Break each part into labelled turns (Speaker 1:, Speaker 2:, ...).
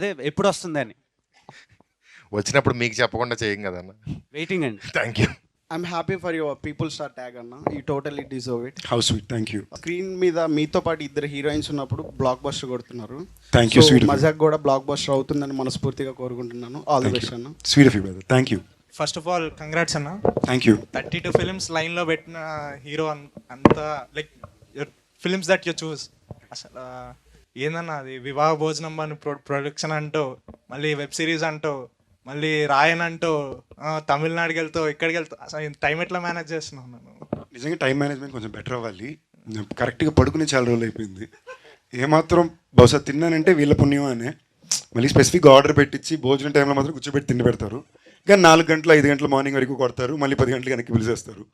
Speaker 1: అదే ఎప్పుడు వస్తుందని
Speaker 2: వచ్చినప్పుడు మీకు చెప్పకుండా చేయం కదన్న.
Speaker 1: వెయిటింగ్ అండి.
Speaker 2: Thank you.
Speaker 3: I'm happy for your people star tag అన్న. You totally deserve it.
Speaker 4: How sweet, thank you.
Speaker 3: Screen మీద మీతో పాటు ఇద్దరు హీరోయిన్స్ ఉన్నప్పుడు బ్లాక్ బస్టర్ కొడుతున్నారు.
Speaker 4: Thank you, sweet.
Speaker 3: మజాక్ కూడా బ్లాక్ బస్టర్ అవుతుందని మనస్ఫూర్తిగా కోరుకుంటున్నాను. ఆల్ ది బెస్ట్ అన్న.
Speaker 4: Sweet of you brother, thank you.
Speaker 5: First of all congrats అన్న.
Speaker 4: Thank you.
Speaker 5: 32 ఫిలిమ్స్ లైన్లో పెట్టిన హీరో అంత like your films that you choose. అసలు ఏందన్నా అది వివాహ భోజనం అని ప్రొడక్షన్ అంటూ, మళ్ళీ వెబ్ సిరీస్ అంటూ, మళ్ళీ రాయన్ అంటూ, తమిళనాడుకి వెళ్తావు, ఇక్కడికి వెళ్తావు. అసలు టైం ఎట్లా మేనేజ్ చేస్తున్నావు నన్ను?
Speaker 4: నిజంగా టైం మేనేజ్మెంట్ కొంచెం బెటర్ అవ్వాలి. కరెక్ట్గా పడుకునే చాలా రోజులు అయిపోయింది. ఏమాత్రం బహుశా తిన్నానంటే వీళ్ళ పుణ్యం అనే. మళ్ళీ స్పెసిఫిక్గా ఆర్డర్ పెట్టించి భోజనం టైంలో మాత్రం కూర్చోబెట్టి తిండి పెడతారు. కానీ 4 గంటలు 5 గంటల మార్నింగ్ వరకు కొడతారు, మళ్ళీ 10 గంటలకు వెనక్కి పిలిచేస్తారు.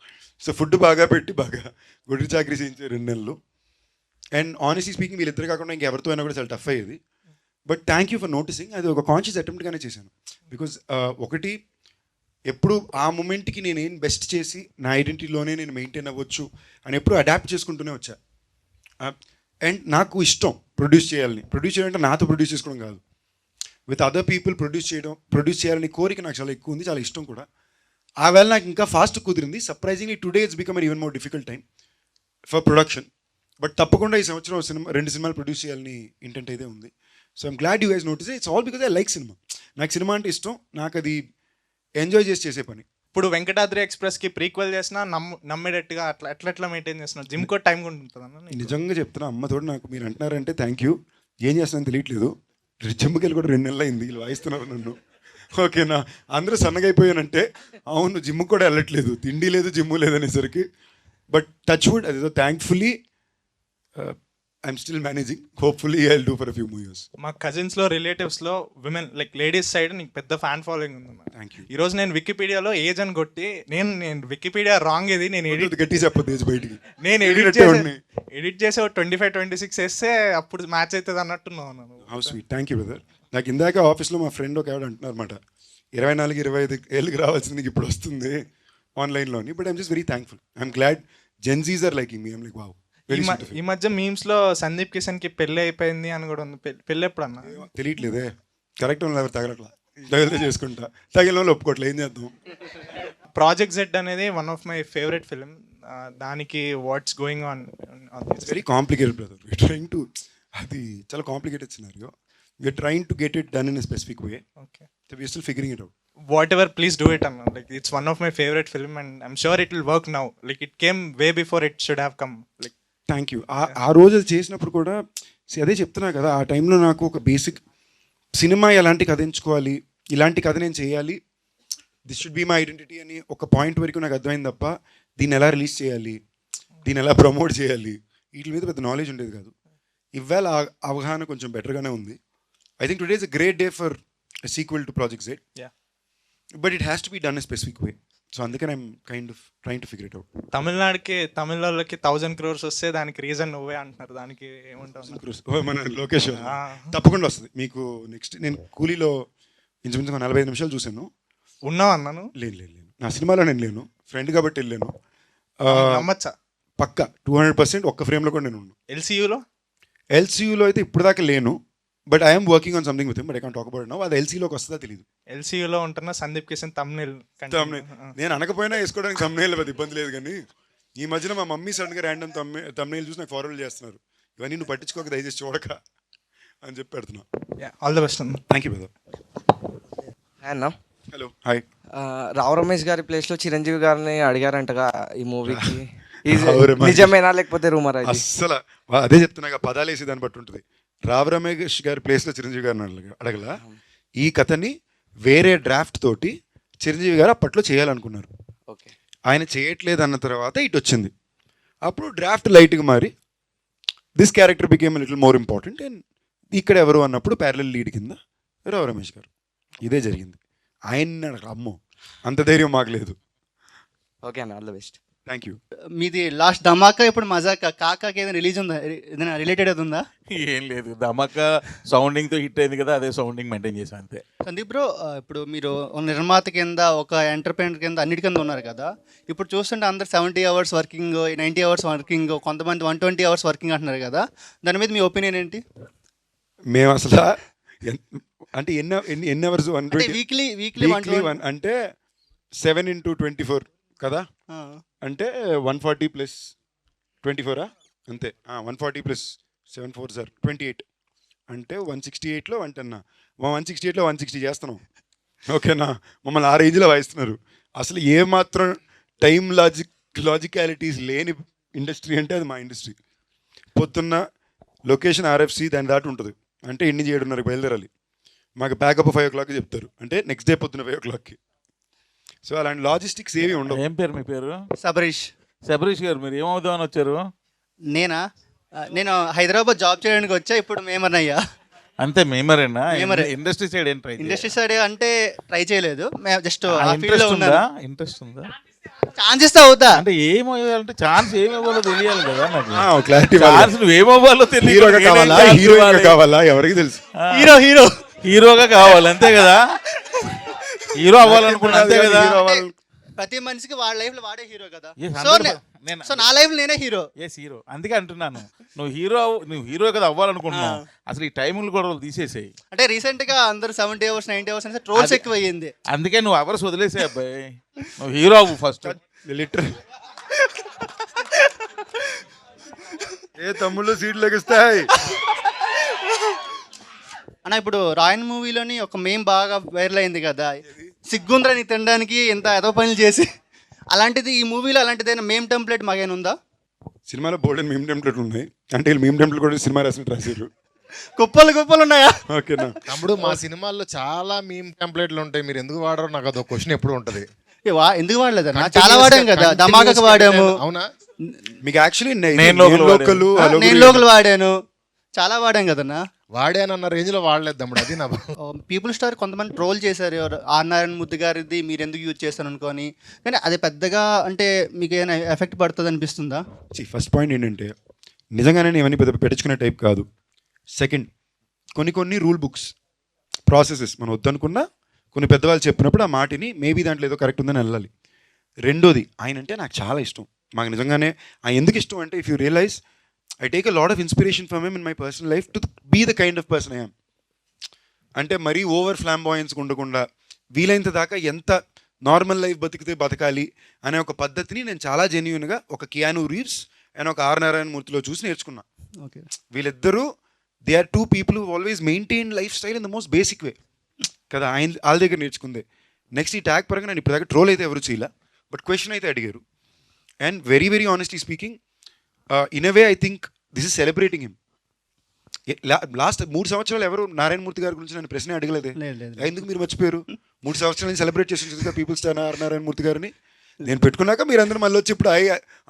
Speaker 4: సో ఫుడ్ బాగా పెట్టి బాగా గుడి చాకరీ చేయించారు 2 నెలలు. అండ్ ఆనెస్ట్లీ స్పీకింగ్ వీళ్ళిద్దరు కాకుండా ఇంకెవరితో అయినా కూడా చాలా టఫ్ అయ్యేది. But thank you for noticing. అది ఒక కాన్షియస్ అటెంప్ట్గానే చేశాను. బికాజ్ ఒకటి ఎప్పుడు ఆ మూమెంట్కి నేను ఏం బెస్ట్ చేసి నా ఐడెంటిటీలోనే నేను మెయింటైన్ అవ్వచ్చు అని ఎప్పుడు అడాప్ట్ చేసుకుంటూనే వచ్చా. అండ్ నాకు ఇష్టం ప్రొడ్యూస్ చేయాలని. ప్రొడ్యూస్ చేయాలంటే నాతో ప్రొడ్యూస్ చేసుకోవడం కాదు, విత్ అదర్ పీపుల్ ప్రొడ్యూస్ చేయాలని కోరిక నాకు చాలా ఎక్కువ ఉంది, చాలా ఇష్టం కూడా. ఆ వేళ నాకు ఇంకా ఫాస్ట్ కుదిరింది. Surprisingly today it's become even more difficult time for production. But తప్పకుండా ఈ సంవత్సరం 2 సినిమాలు ప్రొడ్యూస్ చేయాలని ఇంటెంట్ అయితే ఉంది. So I'm glad you guys notice. It's all because I like cinema. నాకు సినిమా అంటే ఇష్టం, నాకు అది ఎంజాయ్ చేసే పని.
Speaker 5: ఇప్పుడు వెంకటాద్రి ఎక్స్ప్రెస్కి ప్రీక్వెల్ చేసినా నమ్మేటట్టుగా ఎట్లా మెయింటైన్ చేస్తున్నావు? జిమ్ కూడా టైం కూడా ఉంటుందన్న.
Speaker 4: నిజంగా చెప్తున్నా, అమ్మతోడు నాకు మీరు అంటున్నారంటే థ్యాంక్ యూ. ఏం చేస్తున్నాను తెలియట్లేదు. జిమ్కి వెళ్ళి కూడా 2 నెలలు అయింది. వీళ్ళు వాయిస్తున్నారు నన్ను. ఓకేనా, అందరూ సన్నగా అయిపోయానంటే అవును, జిమ్కి కూడా వెళ్ళట్లేదు, తిండి లేదు జిమ్ లేదనేసరికి. బట్ టచ్ వుడ్, అదేదో thankfully I'm still managing. Hopefully I will do for a few more years.
Speaker 5: మా కజిన్స్లో రిలేటివ్స్లో విమెన్ లైక్ లేడీస్ సైడ్ నీకు పెద్ద ఫ్యాన్ ఫాలోయింగ్ ఉందన్న.
Speaker 4: Thank you.
Speaker 5: ఈరోజు నేను వికీపీడియాలో ఏజ్ అని కొట్టి నేను వికీపీడియా రాంగ్ ఇది నేను
Speaker 4: గట్టి చెప్పదు ఏజ్ బయటికి.
Speaker 5: నేను ఎడిట్ చేసి 25-26 వేస్తే అప్పుడు మ్యాచ్ అవుతుంది అన్నట్టున్నావు నన్ను.
Speaker 4: How sweet, thank you brother. నాకు ఇందాక ఆఫీస్లో మా ఫ్రెండ్ ఒక ఆవిడ అంటున్నారు అనమాట, 24-25 ఏళ్ళకి రావాల్సింది నీకు ఇప్పుడు వస్తుంది ఆన్లైన్లోని. But I'm just very thankful. I'm glad Gen Zs are liking me. I'm like wow.
Speaker 5: ఈ మధ్య మీమ్స్ లో సందీప్ కిషన్ కి పెళ్లి అయిపోయింది అని కూడా ఉంది. పెళ్లి ఎప్పుడు అన్న?
Speaker 4: తెలియట్లేదే. కరెక్ట్ ఉన్న ఎవరు తగలట్లా, తగిలితే చేసుకుంటా, తగిలిన వాళ్ళు ఒప్పుకోవట్లే, ఏం చేద్దాం.
Speaker 5: ప్రాజెక్ట్ జెడ్ అనేది one of my favourite film. దానికి what's going on?
Speaker 4: Very complicated brother. We're trying to, అది చాలా complicated scenario. We're trying to get it done in a specific way.
Speaker 5: Okay,
Speaker 4: we're still figuring it out.
Speaker 5: Whatever, please do it అన్న. Like it's one of my favourite film and I'm sure it will work now. Like it came way before it should have come. Like
Speaker 4: thank you. ఆ రోజు అది చేసినప్పుడు కూడా అదే చెప్తున్నా కదా, ఆ టైంలో నాకు ఒక బేసిక్ సినిమా ఎలాంటి కథ ఎంచుకోవాలి, ఇలాంటి కథ నేను చేయాలి, this should be my identity అని ఒక పాయింట్ వరకు నాకు అర్థమైంది తప్ప దీన్ని ఎలా రిలీజ్ చేయాలి, దీన్ని ఎలా ప్రమోట్ చేయాలి, వీటి మీద పెద్ద నాలెడ్జ్ ఉండేది కాదు. ఇవాళ అవగాహన కొంచెం బెటర్గానే ఉంది. I think today is a great day for sequel to project Z. But it has to be done a specific way. So అందుకని I'm kind of trying to figure it out.
Speaker 5: తమిళ వాళ్ళకి 1000 crores వస్తే దానికి reason నువ్వే అంటున్నారు. దానికి ఏమంటావు?
Speaker 4: మన లోకేష్ తప్పకుండా వస్తుంది మీకు. నెక్స్ట్ నేను కూలీలో ఇంచుమించు 45 నిమిషాలు చూశాను.
Speaker 5: ఉన్నావు అన్నాను.
Speaker 4: లేను, నా సినిమాలో నేను లేను, ఫ్రెండ్ కాబట్టి వెళ్ళాను.
Speaker 5: నమ్మచ్చా?
Speaker 4: పక్క 200% ఒక్క ఫ్రేమ్లో కూడా నేను ఉన్నాను. ఎల్సీయూలో అయితే ఇప్పుడు దాకా లేను. But I'm working on something with him, but I can't talk about now. అది ఎల్సీలోకి వస్తుందా తెలియదు.
Speaker 5: ఎల్సీయూలో ఉంటున్న సందీప్ కిషన్ తమ్నేల్
Speaker 4: నేను అనకపోయినా వేసుకోవడానికి తమ్నేల్ పెద్ద ఇబ్బంది లేదు. కానీ ఈ మధ్యన మా మమ్మీ సడన్గా ర్యాండమ్ తమ్నేల్ చూసి నాకు ఫార్వర్డ్ చేస్తున్నారు, ఇవన్నీ నువ్వు పట్టించుకోక దయచేసి చూడక అని చెప్పి పెడుతున్నా.
Speaker 5: ఆల్ ద బెస్ట్ అన్న.
Speaker 4: Thank you brother.
Speaker 6: అన్న,
Speaker 4: హలో, హాయ్.
Speaker 6: రావు రమేష్ గారి ప్లేస్లో చిరంజీవి గారిని అడిగారంటగా ఈ మూవీకి. నిజమేనా లేకపోతే రూమర్?
Speaker 4: అస్సలు అదే చెప్తున్నా, పదాలు వేసి దాన్ని బట్టి ఉంటుంది. రావు రమేష్ గారి ప్లేస్లో చిరంజీవి గారిని అడగల. ఈ కథని వేరే డ్రాఫ్ట్ తోటి చిరంజీవి గారు అప్పట్లో చేయాలనుకున్నారు.
Speaker 6: ఓకే,
Speaker 4: ఆయన చేయట్లేదు అన్న తర్వాత ఇటు వచ్చింది. అప్పుడు డ్రాఫ్ట్ లైట్గా మారి this character became little more important. And ఇక్కడ ఎవరు అన్నప్పుడు ప్యారలల్ లీడ్ కింద రావు రమేష్ గారు. ఇదే జరిగింది. ఆయన అమ్మో అంత ధైర్యం మాకు లేదు.
Speaker 6: ఓకే అన్న, all the best.
Speaker 4: Thank you.
Speaker 3: మీది లాస్ట్ ధమాకా, ఇప్పుడు మజాకా, కాకాకి ఏదైనా రిలీజ్ ఉందా? ఏదైనా రిలేటెడ్ అది ఉందా?
Speaker 7: ఏం లేదు, ధమాకా సౌండింగ్తో హిట్ అయింది కదా, అదే సౌండింగ్ మెయింటైన్ చేసాం అంతే.
Speaker 3: సందీప్ బ్రో, ఇప్పుడు మీరు నిర్మాత కింద, ఒక ఎంటర్ప్రైనర్ కింద, అన్నిటి కింద ఉన్నారు కదా. ఇప్పుడు చూస్తుంటే అందరు 70 hours వర్కింగ్, 90 hours వర్కింగ్, కొంతమంది 120 hours వర్కింగ్ అంటున్నారు కదా. దాని మీద మీ ఒపీనియన్ ఏంటి?
Speaker 4: మేము అసలు అంటే ఎన్ని అవర్స్
Speaker 3: అంటే వీక్లీ
Speaker 4: వీక్లీ వన్ అంటే 7 into 24 కదా, అంటే 140 ప్లస్ 24 అంతే. 140 ప్లస్ 7 4 సార్ 28 అంటే 168లో అంటన్నా. 168లో 160 చేస్తున్నాం. ఓకేనా, మమ్మల్ని ఆ రేంజ్లో వాయిస్తున్నారు. అసలు ఏమాత్రం టైం లాజికాలిటీస్ లేని ఇండస్ట్రీ అంటే అది మా ఇండస్ట్రీ. పొద్దున్న లొకేషన్ RFC దాని దాటి ఉంటుంది, అంటే 7:30 బయలుదేరాలి. మాకు ప్యాకప్ 5 o'clock చెప్తారు, అంటే నెక్స్ట్ డే పొద్దున్న 5 o'clock. సో అలాంటి లాజిస్టిక్స్ ఏమి ఉండవు.
Speaker 7: ఏం పేరు మీ పేరు?
Speaker 3: శబరీష్
Speaker 7: గారు, మీరు ఏమవుదామని వచ్చారు?
Speaker 3: నేను హైదరాబాద్ జాబ్ చేయడానికి వచ్చా, ఇప్పుడు మేమర్ అయ్యా.
Speaker 7: అంతే, మేమరేనా?
Speaker 3: మేమరే.
Speaker 7: ఇండస్ట్రీ సైడ్ ఏం ట్రై
Speaker 3: ఇండస్ట్రీ సైడ్ అంటే ట్రై చేయలేదు, జస్ట్
Speaker 7: ఇంట్రెస్ట్ ఉందా? ఇంట్రెస్ట్ ఉందా?
Speaker 3: ఛాన్స్ ఇస్తా అవుతా.
Speaker 7: అంటే ఏమవ్వాలంటే ఛాన్స్ ఏమవ్వాలో తెలియాలి కదా నాకు.
Speaker 4: క్లారిటీ
Speaker 7: ఛాన్స్ నువ్వు ఏమవ్వాలో
Speaker 4: హీరోగా కావాలా, హీరోయిన్ కావాలా, ఎవరికి తెలుసు.
Speaker 7: హీరోగా కావాలి అంతే కదా, హీరో అవ్వాలనుకున్నా అంతే కదా.
Speaker 3: ప్రతి మనిషికి వాడి లైఫ్ లో వాడే హీరో కదా.
Speaker 7: Yes,
Speaker 3: సో నా లైఫ్ నేనే హీరో.
Speaker 7: హీరో, అందుకే అంటున్నాను. నువ్వు హీరో కదా అవ్వాలనుకుంటున్నావు. అసలు ఈ టైములు కూడా తీసేసాయి.
Speaker 3: అంటే రీసెంట్ గా అందరు 70 hours 90 hours అంటే ట్రోల్స్ ఎక్కువ అయ్యింది.
Speaker 7: అందుకే నువ్వు అవర్స్ వదిలేసే అబ్బాయి, నువ్వు హీరో అవ్వు ఫస్ట్.
Speaker 4: లిటర్ ఏ తమ్ముళ్ళు సీట్లు లెగిస్తాయి
Speaker 3: అన్న. ఇప్పుడు రాయన్ మూవీలోని ఒక మేం బాగా వైరల్ అయింది కదా, సిగ్గుంద్రని తినడానికి ఎంత ఎదో పనులు చేసి. అలాంటిది ఈ మూవీలో అలాంటిదైనా మేమ్ టెంప్లెట్ మాకేనా ఉందా?
Speaker 4: సినిమాలో బోల్డెన్ మీమ్ టెంప్లెట్ ఉన్నాయి, అంటే వీళ్ళు మీమ్ టెంప్లెట్ కూడా సినిమా రాసినట్టు రాశారు.
Speaker 3: కుప్పలు ఉన్నాయా?
Speaker 4: ఓకేనా
Speaker 2: తమ్ముడు, మా సినిమాల్లో చాలా మీమ్ టెంప్లెట్లు ఉంటాయి, మీరు ఎందుకు వాడరు నాకు అదొక క్వశ్చన్ ఎప్పుడు ఉంటుంది.
Speaker 3: ఎందుకు వాడలేదన్నా? చాలా వాడాం కదా, ధమాకాకు వాడాము.
Speaker 2: అవునా?
Speaker 4: మీకు యాక్చువల్లీ
Speaker 7: నేను
Speaker 3: లోకల్ వాడాను, చాలా వాడాం కదన్నా.
Speaker 2: వాడానన్న రేంజ్ లో వాడలేదు తమ్ముడు, అది నా
Speaker 3: పీపుల్ స్టార్ కొంతమంది ట్రోల్ చేశారు, ఆర్ నారాయణ మూర్తి గారిది మీరు ఎందుకు యూజ్ చేస్తాను అనుకోని. కానీ అది పెద్దగా అంటే మీకు ఏమైనా ఎఫెక్ట్ పడుతుంది అనిపిస్తుందా?
Speaker 4: ఫస్ట్ పాయింట్ ఏంటంటే, నిజంగానే నేను ఇవన్నీ పెద్ద పెట్టించుకునే టైప్ కాదు. సెకండ్, కొన్ని రూల్ బుక్స్ ప్రాసెసెస్ మనం వద్దనుకున్నా కొన్ని పెద్దవాళ్ళు చెప్పినప్పుడు ఆ మాటిని మేబీ దాంట్లో ఏదో కరెక్ట్ ఉందని వెళ్ళాలి. రెండోది, ఆయన అంటే నాకు చాలా ఇష్టం. మాకు నిజంగానే ఆయన ఎందుకు ఇష్టం అంటే, if you realise I take a lot of inspiration from him in my personal life to be the kind of person I am. అంటే మరీ ఓవర్ ఫ్లాంబాయన్స్ ఉండకుండా వీలైనంత దాకా ఎంత నార్మల్ లైఫ్ బతకాలి అనే ఒక పద్ధతిని నేను చాలా జెన్యూన్గా ఒక కియాను రీవ్స్ అండ్ ఒక ఆర్ నారాయణ మూర్తిలో చూసి నేర్చుకున్నా.
Speaker 3: ఓకే,
Speaker 4: వీళ్ళిద్దరూ they are 2 people who always maintain lifestyle in the most basic way కదా. వాళ్ళ దగ్గర నేర్చుకుందే. నెక్స్ట్ ఈ ట్యాగ్ పరంగా నేను ఇప్పటిదాకా ట్రోల్ అయితే ఎవరు చేయలే, బట్ క్వశ్చన్ అయితే అడిగారు. And very very honestly speaking, in a way I think this is celebrating him. Last 3 సంవత్సరాలు ఎవరు నారాయణ మూర్తి గారి గురించి నన్ను ప్రశ్న అడగలేదే. ఎందుకు మీరు మర్చిపోయారు? 3 సంవత్సరాల నుంచి సెలబ్రేట్ చేసి పీపుల్ స్టార్ నారాయణ మూర్తి గారిని నేను పెట్టుకున్నాక మీరు అందరూ మళ్ళీ వచ్చి ఇప్పుడు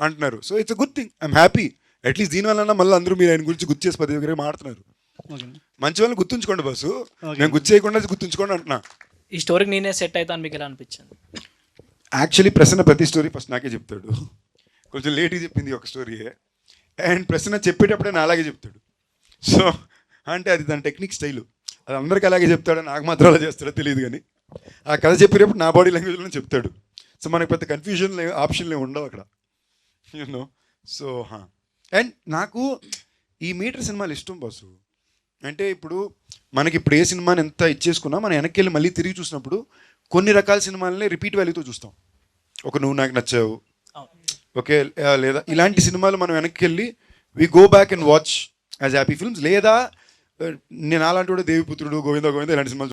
Speaker 4: అంటున్నారు. So it's a good thing, I'm happy. At least దీనివల్ల మళ్ళీ అందరూ మీరు ఆయన గురించి గుర్తు చేసి 10 దగ్గర మాట్లాడుతున్నారు. మంచి వాళ్ళని గుర్తుంచుకోండి బాసు, నేను గుర్తు చేయకుండా గుర్తుంచుకోండి అంటున్నా.
Speaker 1: ఈ స్టోరీకి నేనే సెట్ అవుతాను, మీకు ఎలా అనిపించింది?
Speaker 4: యాక్చువల్లీ ప్రశ్న ప్రతి స్టోరీ ఫస్ట్ నాకే చెప్తాడు. కొంచెం లేట్గా చెప్పింది ఒక స్టోరీయే, అండ్ ప్రశ్న చెప్పేటప్పుడే నా అలాగే చెప్తాడు. సో అంటే అది దాని టెక్నిక్ స్టైలు. అది అందరికీ అలాగే చెప్తాడు, నాకు మాత్రం అలా చేస్తాడో తెలియదు. కానీ ఆ కథ చెప్పేటప్పుడు నా బాడీ లాంగ్వేజ్లో చెప్తాడు. సో మనకు పెద్ద కన్ఫ్యూజన్ ఆప్షన్లు ఉండవు అక్కడ, యూనో. సో అండ్ నాకు ఈ మీటర్ సినిమాలు ఇష్టం బాసు. అంటే ఇప్పుడు మనకి ఇప్పుడు ఏ సినిమాని ఎంత ఇచ్చేసుకున్నా మనం వెనక్కి వెళ్ళి మళ్ళీ తిరిగి చూసినప్పుడు కొన్ని రకాల సినిమాలని రిపీట్ వాల్యూతో చూస్తాం. ఒక నువ్వు నాకు నచ్చావు, ఓకే, లేదా ఇలాంటి సినిమాలు మనం వెనక్కి వెళ్ళి we go back and watch as happy films. లేదా నేను అలాంటి దేవిపుత్రుడు, గోవింద ఇలాంటి సినిమాలు